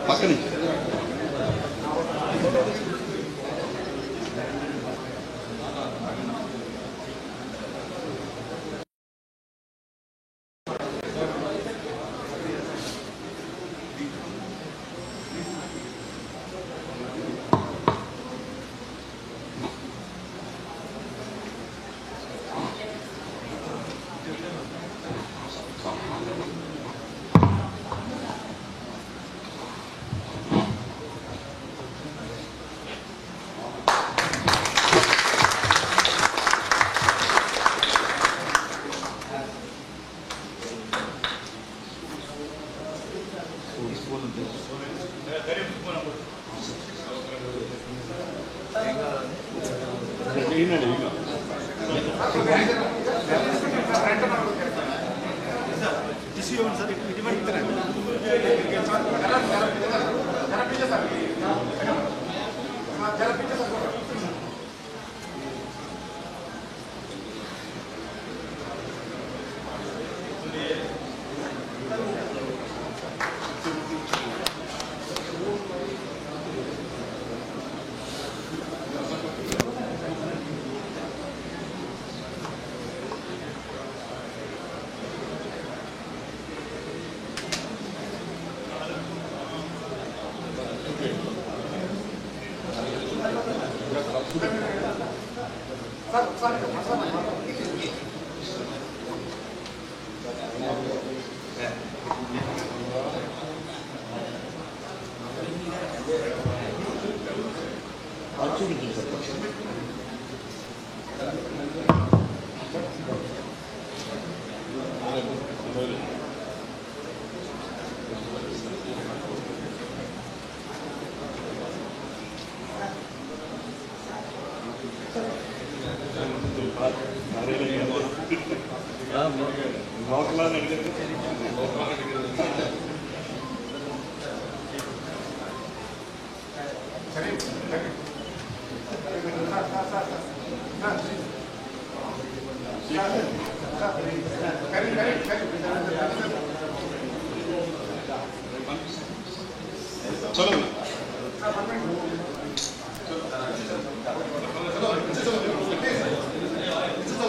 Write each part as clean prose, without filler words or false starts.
పక్కనే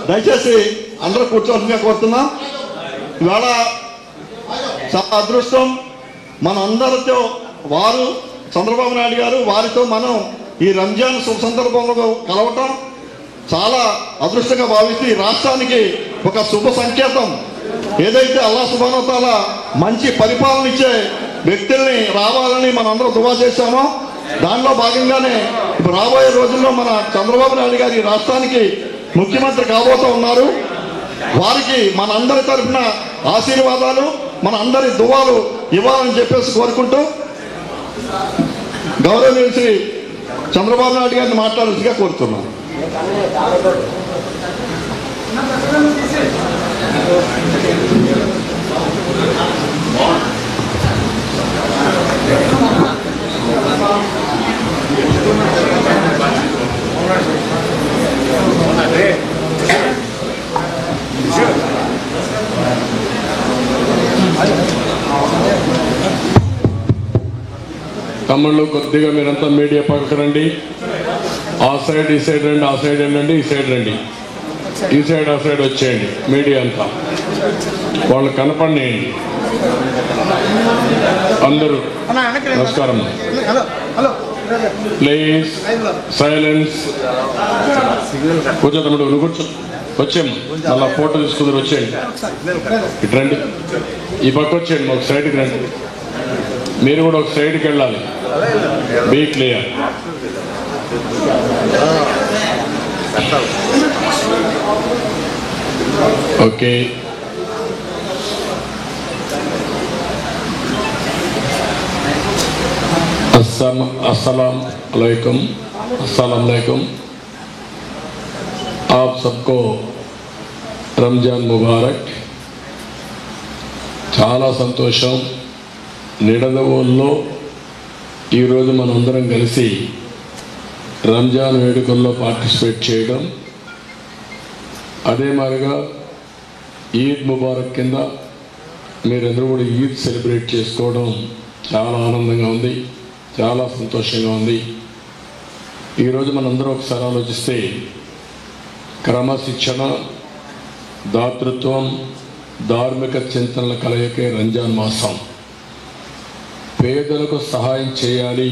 దయచేసి అందరూ కూర్చోవలసిందిగా కోరుతున్నాం. ఇవాళ చాలా అదృష్టం మన అందరితో వారు చంద్రబాబు నాయుడు గారు వారితో మనం ఈ రంజాన్ శుభ సందర్భంలో కలవటం చాలా అదృష్టంగా భావిస్తూ ఈ రాష్ట్రానికి ఒక శుభ సంకేతం. ఏదైతే అల్లాహ్ సుబ్హానహు వ తఆలా మంచి పరిపాలన ఇచ్చే వ్యక్తుల్ని రావాలని మనం అందరూ దువా చేశామో దానిలో భాగంగానే ఇప్పుడు రాబోయే రోజుల్లో మన చంద్రబాబు నాయుడు గారు ఈ రాష్ట్రానికి ముఖ్యమంత్రి కాబోతూ ఉన్నారు. వారికి మన అందరి తరఫున ఆశీర్వాదాలు మన అందరి దువాలు ఇవ్వాలని చెప్పేసి కోరుకుంటూ గౌరవనీయులు శ్రీ చంద్రబాబు నాయుడు గారిని మాట్లాడాల్సిగా కోరుతున్నాను. తమ్ముళ్ళు కొద్దిగా మీరంతా మీడియా పక్కకు రండి. ఆ సైడ్ ఈ సైడ్ రండి, ఆ సైడ్ వెళ్ళండి, ఈ సైడ్ రండి, ఈ సైడ్ ఆ సైడ్ వచ్చేయండి. మీడియా అంతా వాళ్ళు కనపడినేయండి. అందరూ నమస్కారం. Please silence. కూర్చో తమ్ముడు, నువ్వు కూర్చో. వచ్చేమ్మా, అలా ఫోటో తీసుకుందరు. వచ్చేయండి, ఇటు రండి, ఈ పక్క వచ్చేయండి, ఒక సైడ్కి రండి. మీరు కూడా ఒక సైడ్కి వెళ్ళాలి. Be clear. ఓకే. अस्सलाम वालेकुम। आप सबको రంజాన్ ముబారక్. చాలా సంతోషం. నిడదవోల్లో ఈరోజు మనందరం కలిసి రంజాన్ వేడుకల్లో పార్టిసిపేట్ చేయడం, అదే మాదిరిగా ఈద్ ముబారక్ కింద మీరందరూ కూడా ఈద్ సెలబ్రేట్ చేసుకోవడం చాలా ఆనందంగా ఉంది, చాలా సంతోషంగా ఉంది. ఈరోజు మనందరం ఒకసారి ఆలోచిస్తే క్రమశిక్షణ, దాతృత్వం, ధార్మిక చింతనల కలయికే రంజాన్ మాసం. పేదలకు సహాయం చేయాలి,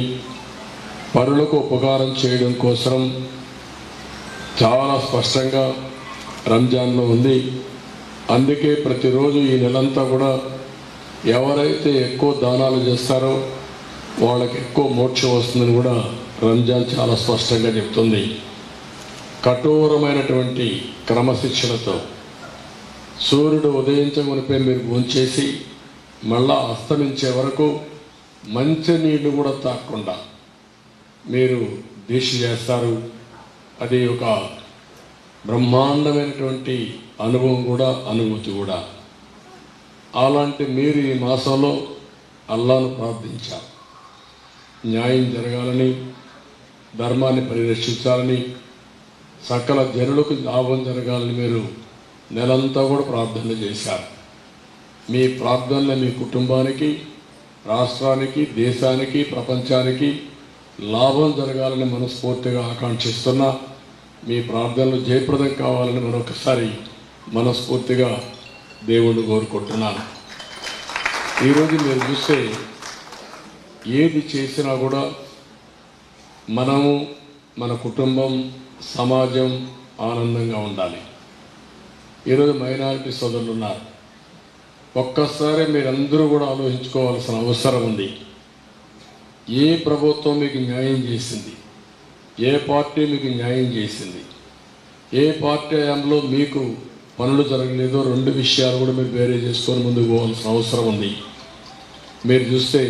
పరులకు ఉపకారం చేయడం కోసం చాలా స్పష్టంగా రంజాన్లో ఉంది. అందుకే ప్రతిరోజు ఈ నెలంతా కూడా ఎవరైతే ఎక్కువ దానాలు చేస్తారో వాళ్ళకి ఎక్కువ మోక్షం వస్తుందని కూడా రంజాన్ చాలా స్పష్టంగా చెప్తుంది. కఠోరమైనటువంటి క్రమశిక్షణతో సూర్యుడు ఉదయించమునిపై మీరు భోంచేసి మళ్ళా అస్తమించే వరకు మంచి నీళ్లు కూడా తాగకుండా మీరు దీక్ష చేస్తారు. అది ఒక బ్రహ్మాండమైనటువంటి అనుభవం కూడా, అనుభూతి కూడా. అలాంటి మీరు ఈ మాసంలో అల్లాను ప్రార్థించారు, న్యాయం జరగాలని, ధర్మాన్ని పరిరక్షించాలని, సకల జనులకు లాభం జరగాలని మీరు నెలంతా కూడా ప్రార్థనలు చేశారు. మీ ప్రార్థనలు మీ కుటుంబానికి, రాష్ట్రానికి, దేశానికి, ప్రపంచానికి లాభం జరగాలని మనస్ఫూర్తిగా ఆకాంక్షిస్తున్నా. మీ ప్రార్థనలు జయప్రదం కావాలని మరొకసారి మనస్ఫూర్తిగా దేవుణ్ణి కోరుకుంటున్నాను. ఈరోజు మీరు చూస్తే ఏది చేసినా కూడా మనము, మన కుటుంబం, సమాజం ఆనందంగా ఉండాలి. ఈరోజు మైనారిటీ సోదరులు ఉన్నారు. ఒక్కసారి మీరందరూ కూడా ఆలోచించుకోవాల్సిన అవసరం ఉంది. ఏ ప్రభుత్వం మీకు న్యాయం చేసింది, ఏ పార్టీ మీకు న్యాయం చేసింది, ఏ పార్టీ హయాంలో మీకు పనులు జరగలేదో రెండు విషయాలు కూడా మీరు వేరే చేసుకొని ముందుకు పోవాల్సిన అవసరం ఉంది. మీరు చూస్తే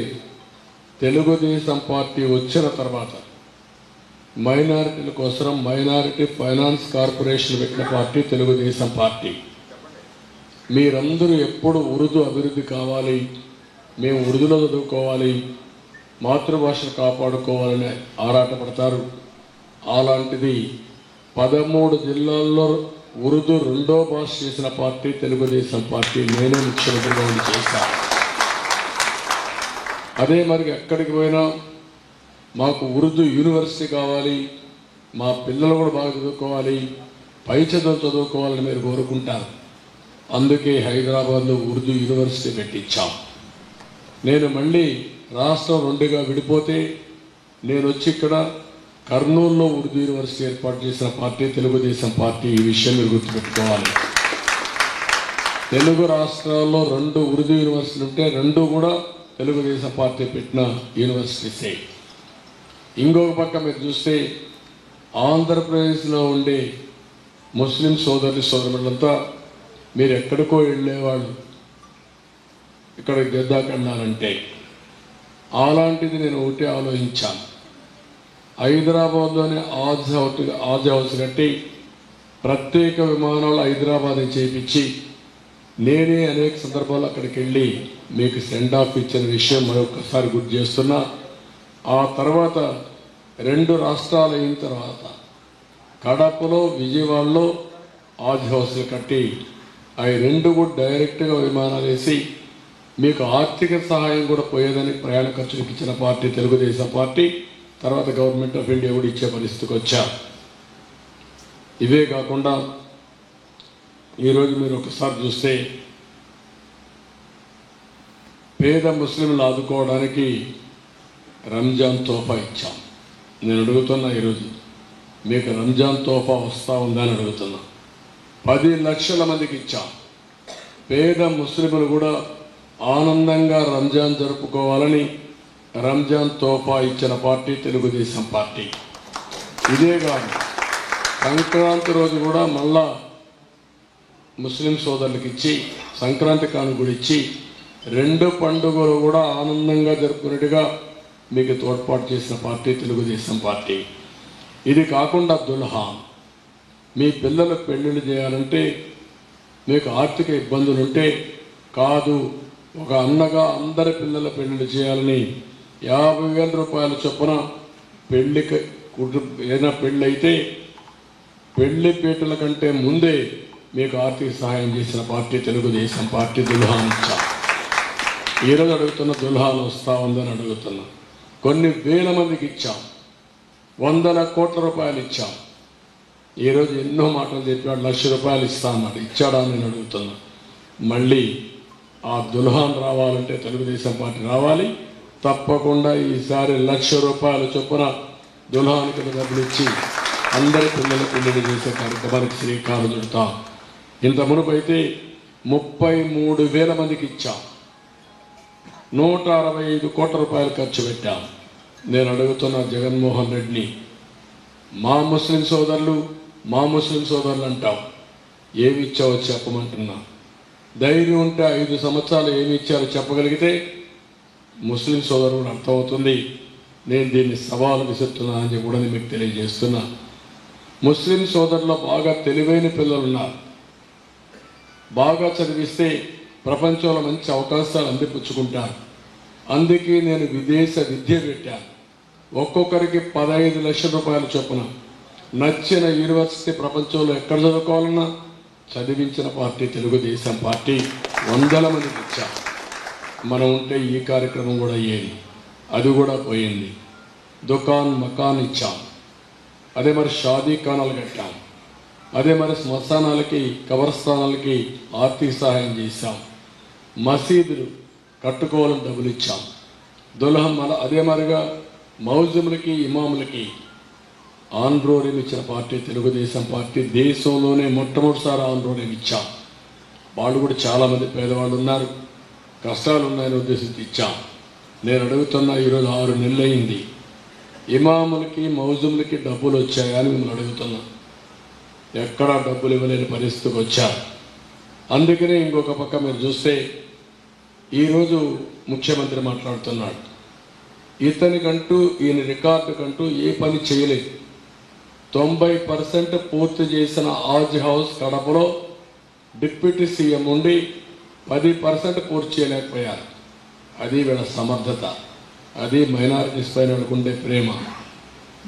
తెలుగుదేశం పార్టీ వచ్చిన తర్వాత మైనారిటీల కోసం మైనారిటీ ఫైనాన్స్ కార్పొరేషన్ పెట్టిన పార్టీ తెలుగుదేశం పార్టీ. మీరందరూ ఎప్పుడు ఉర్దూ అభివృద్ధి కావాలి, మేము ఉర్దూలో చదువుకోవాలి, మాతృభాషను కాపాడుకోవాలని ఆరాటపడతారు. అలాంటిది 13 జిల్లాల్లో ఉర్దూ రెండో భాష చేసిన పార్టీ తెలుగుదేశం పార్టీ. నేనే ముఖ్యమంత్రిగా ఉండి చేశాను. అదే మరి ఎక్కడికి పోయినా మాకు ఉర్దూ యూనివర్సిటీ కావాలి, మా పిల్లలు కూడా బాగా చదువుకోవాలి, పై చదువుకోవాలని మీరు కోరుకుంటారు. అందుకే హైదరాబాద్లో ఉర్దూ యూనివర్సిటీ పెట్టించాం. నేను మళ్ళీ రాష్ట్రం రెండుగా విడిపోతే నేను వచ్చి ఇక్కడ కర్నూలులో ఉర్దూ యూనివర్సిటీ ఏర్పాటు చేసిన పార్టీ తెలుగుదేశం పార్టీ. ఈ విషయం మీరు గుర్తుపెట్టుకోవాలి. తెలుగు రాష్ట్రాల్లో 2 ఉర్దూ యూనివర్సిటీలు ఉంటే 2 కూడా తెలుగుదేశం పార్టీ పెట్టిన యూనివర్సిటీసే. ఇంకొక పక్క మీరు చూస్తే ఆంధ్రప్రదేశ్లో ఉండే ముస్లిం సోదరులంతా మీరు ఎక్కడికో వెళ్ళేవాళ్ళు, ఇక్కడ గద్దాకన్నారంటే. అలాంటిది నేను ఒకటి ఆలోచించాను. హైదరాబాద్లోనే ఆజ్ హౌస్ కట్టి ప్రత్యేక విమానాలు హైదరాబాద్ చేయించి నేనే అనేక సందర్భాల్లో అక్కడికి వెళ్ళి మీకు సెండ్ ఆఫ్ ఇచ్చిన విషయం మరొకసారి గుర్తు చేస్తున్నా. ఆ తర్వాత 2 రాష్ట్రాలు అయిన తర్వాత కడపలో, విజయవాడలో ఆజ్ హౌస్లు కట్టి అవి 2 కూడా డైరెక్ట్గా విమానాలు వేసి మీకు ఆర్థిక సహాయం కూడా పోయేదని ప్రయాణ ఖర్చులకు ఇచ్చిన పార్టీ తెలుగుదేశం పార్టీ. తర్వాత గవర్నమెంట్ ఆఫ్ ఇండియా కూడా ఇచ్చే పరిస్థితికి వచ్చారు. ఇవే కాకుండా ఈరోజు మీరు ఒకసారి చూస్తే పేద ముస్లింలు ఆదుకోవడానికి రంజాన్ తోఫా ఇచ్చాం. నేను అడుగుతున్నా, ఈరోజు మీకు రంజాన్ తోఫా వస్తూ ఉందని అడుగుతున్నా. 10 లక్షల మందికి ఇచ్చాం. పేద ముస్లింలు కూడా ఆనందంగా రంజాన్ జరుపుకోవాలని రంజాన్ తోఫా ఇచ్చిన పార్టీ తెలుగుదేశం పార్టీ. ఇదే కాదు, సంక్రాంతి రోజు కూడా మళ్ళా ముస్లిం సోదరులకు ఇచ్చి సంక్రాంతి కానుక కూడా ఇచ్చి 2 పండుగలు కూడా ఆనందంగా జరుపుకునేట్టుగా మీకు తోడ్పాటు చేసిన పార్టీ తెలుగుదేశం పార్టీ. ఇది కాకుండా దుల్హాన్, మీ పిల్లల పెళ్ళిళ్ళు చేయాలంటే మీకు ఆర్థిక ఇబ్బందులుంటే కాదు, ఒక అన్నగా అందరి పిల్లల పెళ్ళిళ్ళు చేయాలని 50,000 రూపాయల చొప్పున పెళ్లికి ఏదైనా పెళ్ళి అయితే పెళ్లి పీటల కంటే ముందే మీకు ఆర్థిక సహాయం చేసిన పార్టీ తెలుగుదేశం పార్టీ. దుల్హాన్ ఇచ్చా. ఈరోజు అడుగుతున్న దుల్హాన్ వస్తా ఉందని అడుగుతున్నా. కొన్ని వేల మందికి ఇచ్చాం, వందల కోట్ల రూపాయలు ఇచ్చాం. ఈరోజు ఎన్నో మాటలు చెప్పాడు, ₹1,00,000 ఇస్తామన్నాడు. ఇచ్చాడా నేను అడుగుతున్నా. మళ్ళీ ఆ దుల్హాన్ రావాలంటే తెలుగుదేశం పార్టీ రావాలి. తప్పకుండా ఈసారి ₹1,00,000 చొప్పున దుల్హాన్కి డబ్బులు ఇచ్చి అందరి పిల్లల పెళ్లిళ్ళు చేసే కార్యక్రమానికి శ్రీకారం చుడతాం. ఇంత మునుపు అయితే 33,000 మందికి ఇచ్చాం, ₹165 కోట్ల ఖర్చు పెట్టాం. నేను అడుగుతున్న జగన్మోహన్ రెడ్డిని, మా ముస్లిం సోదరులు అంటావు, ఏమి ఇచ్చావో చెప్పమంటున్నా. ధైర్యం ఉంటే 5 సంవత్సరాలు ఏమి ఇచ్చారో చెప్పగలిగితే ముస్లిం సోదరులు అర్థమవుతుంది. నేను దీన్ని సవాలు విసురుతున్నా అని కూడా మీకు తెలియజేస్తున్నా. ముస్లిం సోదరుల్లో బాగా తెలివైన పిల్లలు ఉన్నారు. బాగా చదివిస్తే ప్రపంచంలో మంచి అవకాశాలు అందిపుచ్చుకుంటారు. అందుకే నేను విదేశ విద్య పెట్టాను. ఒక్కొక్కరికి ₹15 లక్షల చొప్పున నచ్చిన యూనివర్సిటీ ప్రపంచంలో ఎక్కడ చదువుకోవాలన్నా చదివించిన పార్టీ తెలుగుదేశం పార్టీ. 100 మందికి ఇచ్చాం. మనం ఉంటే ఈ కార్యక్రమం కూడా అయ్యేది, అది కూడా పోయింది. దుకాన్ మకాన్ ఇచ్చాం. అదే మరి షాదీ ఖానాలు కట్టాం. అదే మరి శ్మశానాలకి కబరస్థానాలకి ఆర్థిక సహాయం చేశాం. మసీదులు కట్టుకోవాలని డబ్బులు ఇచ్చాం. దుల్హన్ అదే మరిగా మౌజములకి ఇమాములకి ఆన్రోరేం ఇచ్చిన పార్టీ తెలుగుదేశం పార్టీ. దేశంలోనే మొట్టమొదటిసారి ఆన్రోరేం ఇచ్చాం. వాళ్ళు కూడా చాలామంది పేదవాళ్ళు ఉన్నారు, కష్టాలు ఉన్నాయని ఉద్దేశించి ఇచ్చాం. నేను అడుగుతున్నా, ఈరోజు 6 నెలలు అయింది, ఇమాములకి మౌజుములకి డబ్బులు వచ్చాయని మిమ్మల్ని అడుగుతున్నా. ఎక్కడా డబ్బులు ఇవ్వలేని పరిస్థితికి వచ్చారు. అందుకనే ఇంకొక పక్క మీరు చూస్తే ఈరోజు ముఖ్యమంత్రి మాట్లాడుతున్నాడు. ఇతనికంటూ ఈయన రికార్డుకంటూ ఏ పని చేయలేదు. 90% పూర్తి చేసిన ఆజ్ హౌస్ కడపలో డిప్యూటీ సీఎం ఉండి 10% పూర్తి చేయలేకపోయారు. అది వీళ్ళ సమర్థత, అది మైనారిటీస్ పైన ఉండే ప్రేమ.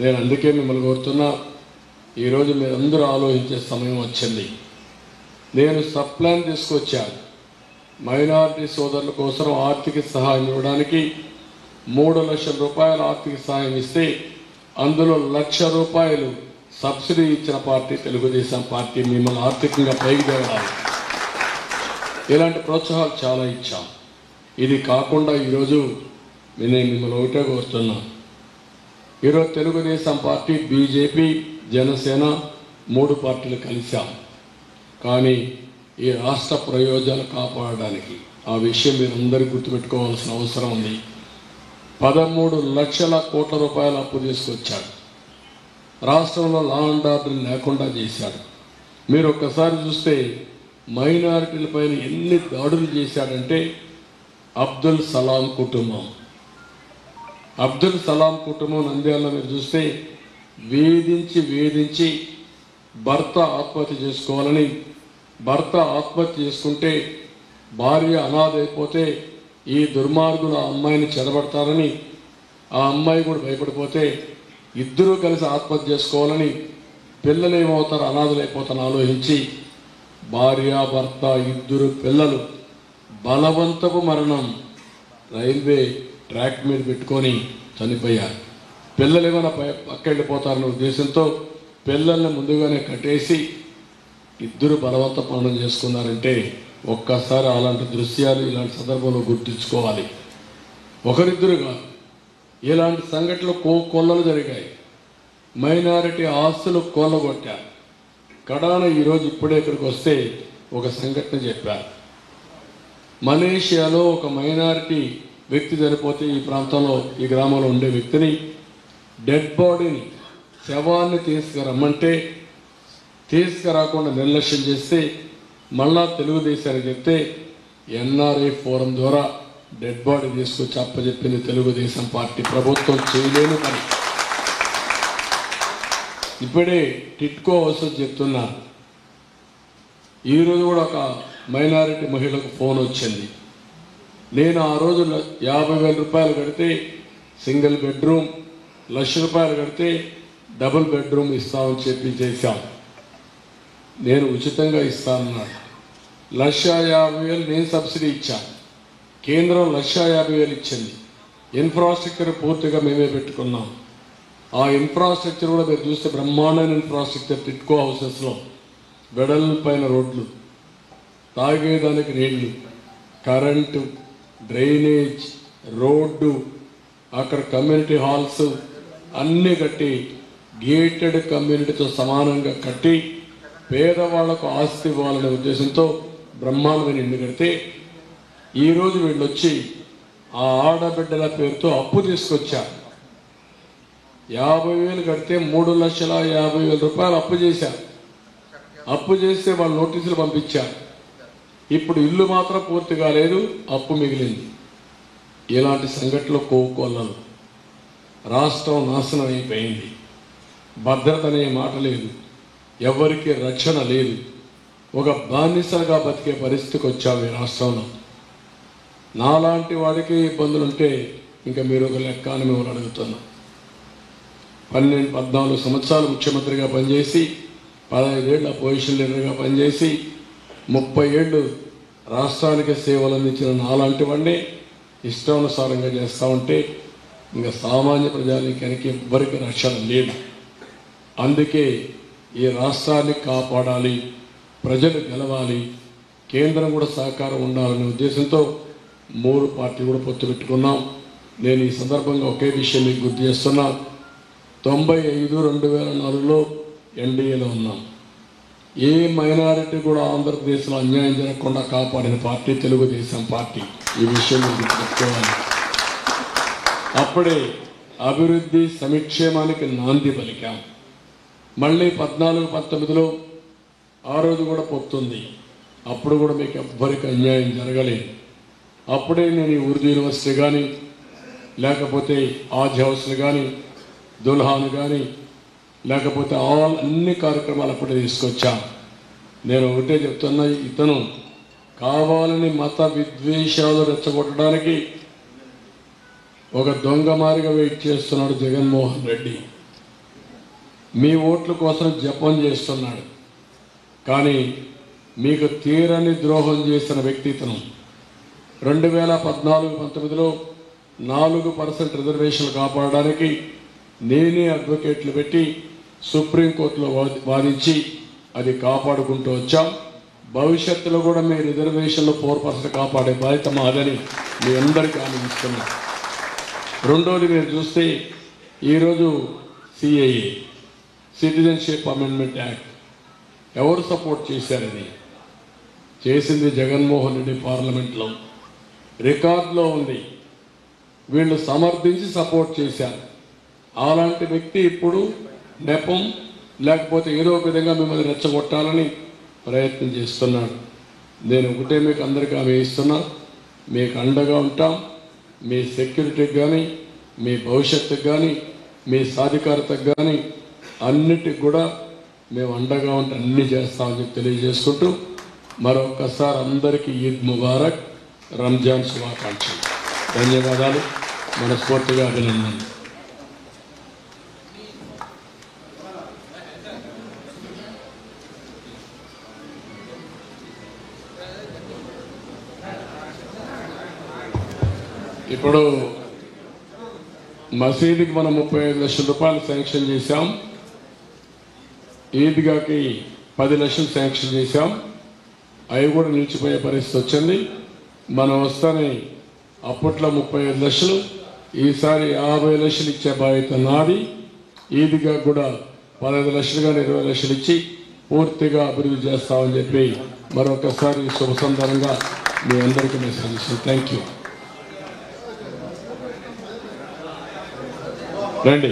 నేను అందుకే మిమ్మల్ని కోరుతున్నా, ఈరోజు మీరందరూ ఆలోచించే సమయం వచ్చింది. నేను సప్లాన్ తీసుకొచ్చాను. మైనారిటీ సోదరుల కోసం ఆర్థిక సహాయం ఇవ్వడానికి ₹3 లక్షల ఆర్థిక సహాయం ఇస్తే అందులో ₹1,00,000 సబ్సిడీ ఇచ్చిన పార్టీ తెలుగుదేశం పార్టీ. మిమ్మల్ని ఆర్థికంగా పైకి తేవాలి. ఇలాంటి ప్రోత్సాహాలు చాలా ఇచ్చాం. ఇది కాకుండా ఈరోజు నేను మిమ్మల్ని ఒకటే కోరుతున్నా, ఈరోజు తెలుగుదేశం పార్టీ, బీజేపీ, జనసేన 3 పార్టీలు కలిశాం. కానీ ఈ రాష్ట్ర ప్రయోజనాలు కాపాడడానికి ఆ విషయం మీరు అందరూ గుర్తుపెట్టుకోవాల్సిన అవసరం ఉంది. 13 లక్షల కోట్ల రూపాయలు అప్పు తీసుకొచ్చాడు. రాష్ట్రంలో లా అండ్ ఆర్డర్ లేకుండా చేశాడు. మీరు ఒక్కసారి చూస్తే మైనారిటీలపైన ఎన్ని దాడులు చేశాడంటే అబ్దుల్ సలాం కుటుంబం నంద్యాలలో మీరు చూస్తే వేధించి భర్త ఆత్మహత్య చేసుకోవాలని, భర్త ఆత్మహత్య చేసుకుంటే భార్య అనాథ అయిపోతే ఈ దుర్మార్గులు ఆ అమ్మాయిని చెడబడతారని, ఆ అమ్మాయి కూడా భయపడిపోతే ఇద్దరూ కలిసి ఆత్మహత్య చేసుకోవాలని, పిల్లలు ఏమవుతారు అనాథలు అయిపోతారని ఆలోచించి భార్య భర్త 2 పిల్లలు బలవంతపు మరణం రైల్వే ట్రాక్ మీద పెట్టుకొని చనిపోయారు. పిల్లలు ఏమైనా పక్క వెళ్ళిపోతారన్న ఉద్దేశంతో పిల్లల్ని ముందుగానే కట్టేసి 2 బలవంత మరణం చేసుకున్నారంటే ఒక్కసారి అలాంటి దృశ్యాలు ఇలాంటి సందర్భంలో గుర్తుంచుకోవాలి. ఒకరిద్దరుగా ఇలాంటి సంఘటనలు కొల్లలు జరిగాయి. మైనారిటీ ఆస్తులు కొల్లగొట్టారు. కడాన ఈరోజు ఇప్పుడే ఇక్కడికి వస్తే ఒక సంఘటన చెప్పారు. మలేషియాలో ఒక మైనారిటీ వ్యక్తి చనిపోతే ఈ ప్రాంతంలో ఈ గ్రామంలో ఉండే వ్యక్తిని డెడ్ బాడీని శవాన్ని తీసుకురమ్మంటే తీసుకురాకుండా నిర్లక్ష్యం చేస్తే మళ్ళా తెలుగుదేశానికి చెప్తే ఎన్ఆర్ఐ ఫోరం ద్వారా డెడ్ బాడీ తీసుకొచ్చి అప్పచెప్పింది తెలుగుదేశం పార్టీ. ప్రభుత్వం చేయలేని పని. ఇప్పుడే టిట్కో అవసరం చెప్తున్నా. ఈరోజు కూడా ఒక మైనారిటీ మహిళకు ఫోన్ వచ్చింది. నేను ఆ రోజు ₹50,000 కడితే సింగిల్ బెడ్రూమ్, ₹1,00,000 కడితే డబుల్ బెడ్రూమ్ ఇస్తామని చెప్పి చేశాం. నేను ఉచితంగా ఇస్తానన్నాడు. 1,50,000 నేను సబ్సిడీ ఇచ్చాను. కేంద్రం 1,50,000 ఇచ్చింది. ఇన్ఫ్రాస్ట్రక్చర్ పూర్తిగా మేమే పెట్టుకున్నాం. ఆ ఇన్ఫ్రాస్ట్రక్చర్ కూడా మీరు చూస్తే బ్రహ్మాండమైన ఇన్ఫ్రాస్ట్రక్చర్. టిట్కో హౌసెస్లో వెడల్పైన రోడ్లు, తాగేదానికి నీళ్లు, కరెంటు, డ్రైనేజ్, రోడ్డు, అక్కడ కమ్యూనిటీ హాల్స్ అన్నీ కట్టి గేటెడ్ కమ్యూనిటీతో సమానంగా కట్టి పేదవాళ్లకు ఆస్తి ఇవ్వాలనే ఉద్దేశంతో బ్రహ్మాండమైన ఇల్లు కడితే ఈరోజు వీళ్ళు వచ్చి ఆ ఆడబిడ్డల పేరుతో అప్పు తీసుకొచ్చారు. 50,000 కడితే 3,50,000 రూపాయలు అప్పు చేశారు. అప్పు చేస్తే వాళ్ళు నోటీసులు పంపించారు. ఇప్పుడు ఇల్లు మాత్రం పూర్తి కాలేదు, అప్పు మిగిలింది. ఇలాంటి సంఘటనలు కోకొల్లలు. రాష్ట్రం నాశనం అయిపోయింది. భద్రత అనే మాట లేదు, ఎవరికి రక్షణ లేదు. ఒక బానిసలుగా బతికే పరిస్థితికి వచ్చాము ఈ రాష్ట్రంలో. నాలాంటి వాడికి ఇబ్బందులుంటే ఇంకా మీరు ఒక లెక్క అని మిమ్మల్ని అడుగుతున్నాం. 12-14 సంవత్సరాలు ముఖ్యమంత్రిగా పనిచేసి, 15 ఏళ్ళు అపోజిషన్ లీడర్గా పనిచేసి, 30 ఏళ్ళు రాష్ట్రానికి సేవలు అందించిన నాలాంటి వాడిని ఇష్టానుసారంగా చేస్తూ ఉంటే ఇంకా సామాన్య ప్రజానీకానికి ఎవ్వరికి రక్షణ లేదు. అందుకే ఈ రాష్ట్రాన్ని కాపాడాలి, ప్రజలు గెలవాలి, కేంద్రం కూడా సహకారం ఉండాలనే ఉద్దేశంతో 3 పార్టీలు కూడా పొత్తు పెట్టుకున్నాం. నేను ఈ సందర్భంగా ఒకే విషయం మీకు గుర్తు చేస్తున్నా. 95-2004లో ఎన్డీఏలో ఉన్నాం. ఏ మైనారిటీ కూడా ఆంధ్రప్రదేశ్లో అన్యాయం జరగకుండా కాపాడిన పార్టీ తెలుగుదేశం పార్టీ. ఈ విషయం మీరు గుర్తుపెట్టుకోవాలి. అప్పుడే అభివృద్ధి సంక్షేమానికి నాంది పలికాం. మళ్ళీ 14-19లో ఆ రోజు కూడా పొత్తుంది. అప్పుడు కూడా మీకు ఎవ్వరికి అన్యాయం జరగలేదు. అప్పుడే నేను ఈ ఉర్దూ యూనివర్సిటీ కానీ, లేకపోతే ఆజ్ హౌస్లు కానీ, దుల్హాన్ కానీ, లేకపోతే అన్ని కార్యక్రమాలు అప్పుడే తీసుకొచ్చాను. నేను ఒకటే చెప్తున్నా, ఇతను కావాలని మత విద్వేషాలు రెచ్చగొట్టడానికి ఒక దొంగమారిగా వెయిట్ చేస్తున్నాడు జగన్మోహన్ రెడ్డి. మీ ఓట్ల కోసం జపం చేస్తున్నాడు. కానీ మీకు తీరని ద్రోహం చేసిన వ్యక్తి ఇతను. 2014-19లో 4% రిజర్వేషన్లు కాపాడడానికి నేనే అడ్వకేట్లు పెట్టి సుప్రీంకోర్టులో వాదించి అది కాపాడుకుంటూ వచ్చాం. భవిష్యత్తులో కూడా మీ రిజర్వేషన్లో 4% కాపాడే బాధ్యత మాదని మీ అందరికీ ఆనందిస్తున్నాం. రెండోది మీరు చూస్తే ఈరోజు సిఏఏ, సిటిజన్షిప్ అమెండ్మెంట్ యాక్ట్ ఎవరు సపోర్ట్ చేశారని చేసింది జగన్మోహన్ రెడ్డి. పార్లమెంట్లో రికార్డులో ఉంది. వీళ్ళు సమర్థించి సపోర్ట్ చేశారు. అలాంటి వ్యక్తి ఇప్పుడు నెపం లేకపోతే ఏదో ఒక విధంగా మిమ్మల్ని రెచ్చగొట్టాలని ప్రయత్నం చేస్తున్నాడు. నేను ఒకటే మీకు అందరికీ హామీ ఇస్తున్నా, మీకు అండగా ఉంటాం. మీ సెక్యూరిటీకి కానీ, మీ భవిష్యత్తుకు కానీ, మీ సాధికారతకు కానీ అన్నిటికి కూడా మేము అండగా ఉంటే అన్నీ చేస్తామని చెప్పి తెలియజేసుకుంటూ మరొకసారి అందరికీ ఈద్ ముబారక్, రంజాన్ శుభాకాంక్షలు. ధన్యవాదాలు, మనస్ఫూర్తిగా అభినందనలు. ఇప్పుడు మసీదుకి మనం 35 లక్షల రూపాయలు శాంక్షన్ చేశాం. ఈద్గాకి 10 లక్షలు శాంక్షన్ చేశాం. అవి కూడా నిలిచిపోయే పరిస్థితి వచ్చింది. మనం వస్తానే అప్పట్లో 35 లక్షలు, ఈసారి 50 లక్షలు ఇచ్చే బాధ్యత నాది. ఈద్గా కూడా 15 లక్షలు కానీ 20 లక్షలు ఇచ్చి పూర్తిగా అభివృద్ధి చేస్తామని చెప్పి మరొకసారి శుభ సందర్భంగా మీ అందరికీ మెసేజ్ ఇస్తాను. Thank you. రండి,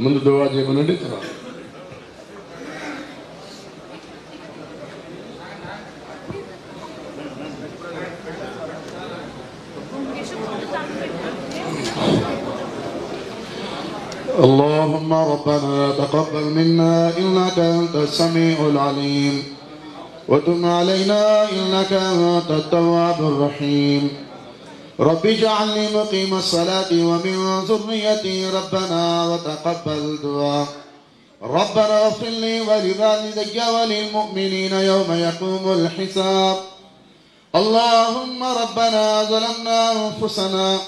ముందు దువా చేయమనండి. తర్వాత اللهم ربنا تقبل منا إنك أنت السميع العليم وتب علينا إنك أنت التواب الرحيم رب اجعلني مقيم الصلاة ومن ذريتي ربنا وتقبل دعاء ربنا اغفر لي ولوالدي وللمؤمنين يوم يقوم الحساب اللهم ربنا ظلمنا أنفسنا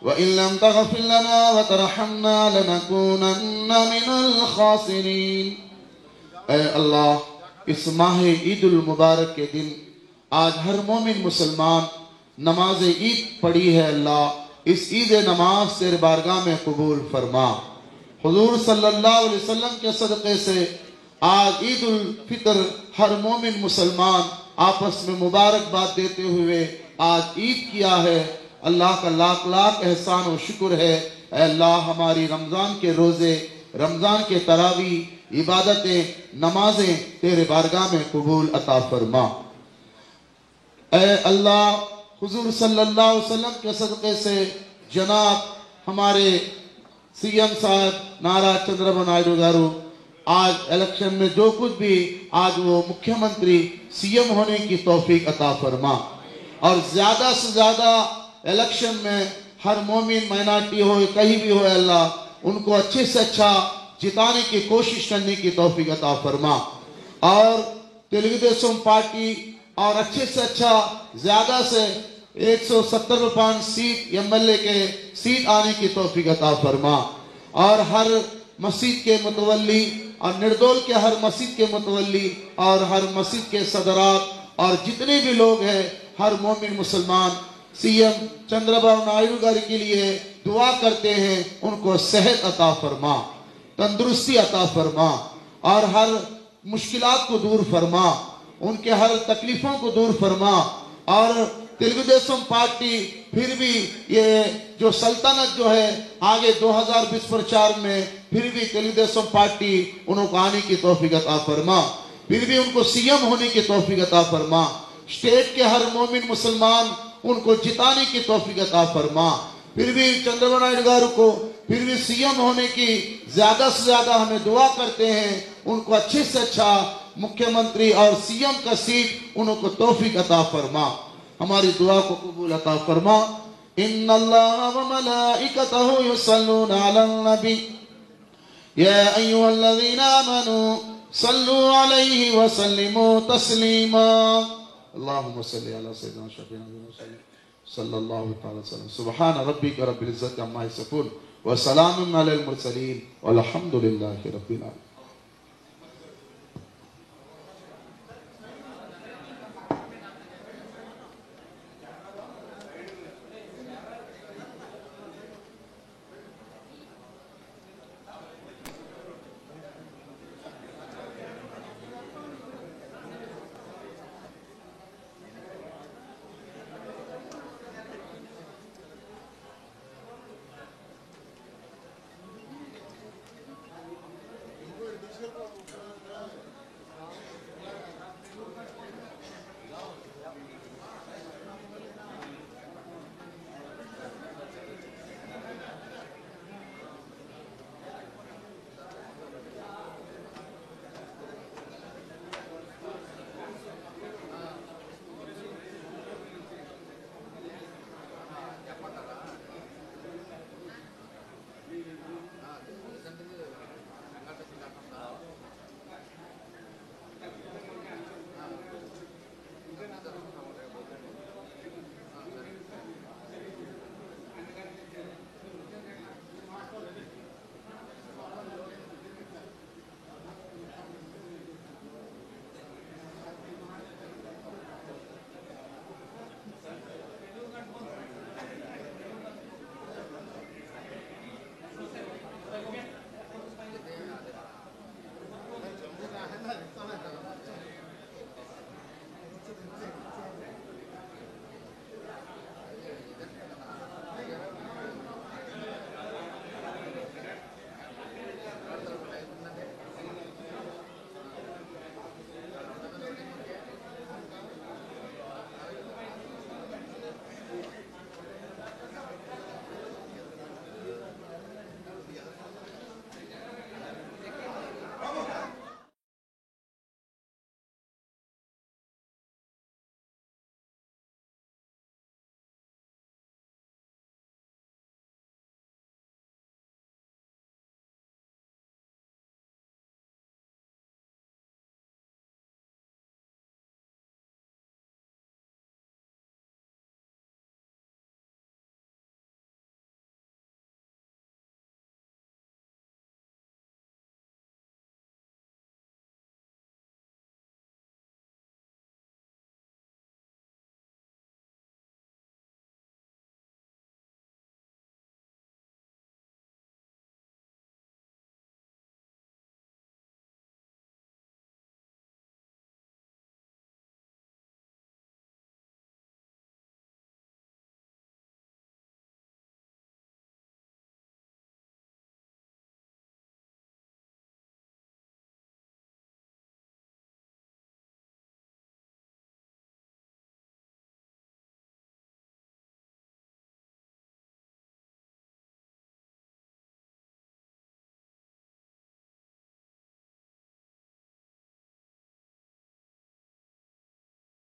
وإن لم تغفر لنا وترحمنا لنكونن من الخاسرين. اے اللہ، اس ماہ عید المبارک کے دن آج ہر مومن مسلمان نماز عید پڑھی ہے. اللہ اس عید نماز تیرے بارگاہ میں قبول فرما. حضور صلی اللہ علیہ وسلم کے صدقے سے آج عید الفطر ہر مومن مسلمان آپس میں مبارکباد دیتے ہوئے آج عید کیا ہے. اللہ کا لاکھ لاکھ احسان و شکر ہے. اے اللہ، ہماری رمضان کے روزے، رمضان کے تراویح، عبادتیں، نمازیں تیرے بارگاہ میں قبول عطا فرما. اے اللہ، حضور صلی اللہ علیہ وسلم کے صدقے سے جناب ہمارے سی ایم صاحب نارا چندرابابو نائیڈو گارو آج الیکشن میں جو کچھ بھی آج وہ مکھیہ منتری سی ایم ہونے کی توفیق عطا فرما. اور زیادہ سے زیادہ الیکشن میں ہر مومن مائنارٹی ہو کہیں بھی ہو اللہ ان کو اچھے سے اچھا جتانے کی کوشش کرنے کی توفیق عطا فرما. اور تیلگو دیشم پارٹی اور اچھے سے اچھا زیادہ سے 170 سیٹ ایم ایل اے کے سیٹ آنے کی توفیق عطا فرما. اور ہر مسجد کے متولی اور نردول کے ہر مسجد کے متولی اور ہر مسجد کے صدرات اور جتنے بھی لوگ ہیں ہر مومن مسلمان سی ایم چندرابابو نائیڈو گارو کے لیے دعا کرتے ہیں. ان کو صحت عطا فرما، تندرستی عطا فرما اور ہر مشکلات کو دور فرما، ان کے ہر تکلیفوں کو دور فرما. اور تیلگو دیشم پارٹی پھر بھی یہ جو سلطنت جو ہے آگے 2020 پرچار میں پھر بھی تیلگو دیشم پارٹی انہوں کو آنے کی توفیق عطا فرما. پھر بھی ان کو سی ایم ہونے کی توفیق عطا فرما. اسٹیٹ کے ہر مومن مسلمان ان کو جتانے کی توفیق عطا فرما. پھر بھی چندرابابو نائیڈو گارو کو پھر بھی سی ایم ہونے کی زیادہ سے زیادہ ہمیں دعا کرتے ہیں. ان کو اچھے سے اچھا مکھیہ منتری اور سی ایم کا سیٹ انہوں کو توفیق عطا فرما. ہماری دعا کو قبول عطا فرما. ان اللہ و ملائکتہ یصلون علی النبی یا ایھا الذین آمنوا صلوا علیہ وسلموا تسلیما. اللہم صلی علی سیدنا شفیعنا محمد صلی اللہ تعالی وسلم. سبحان ربک رب العزت عما یصفون وسلام علی المرسلین والحمد للہ رب العالمین.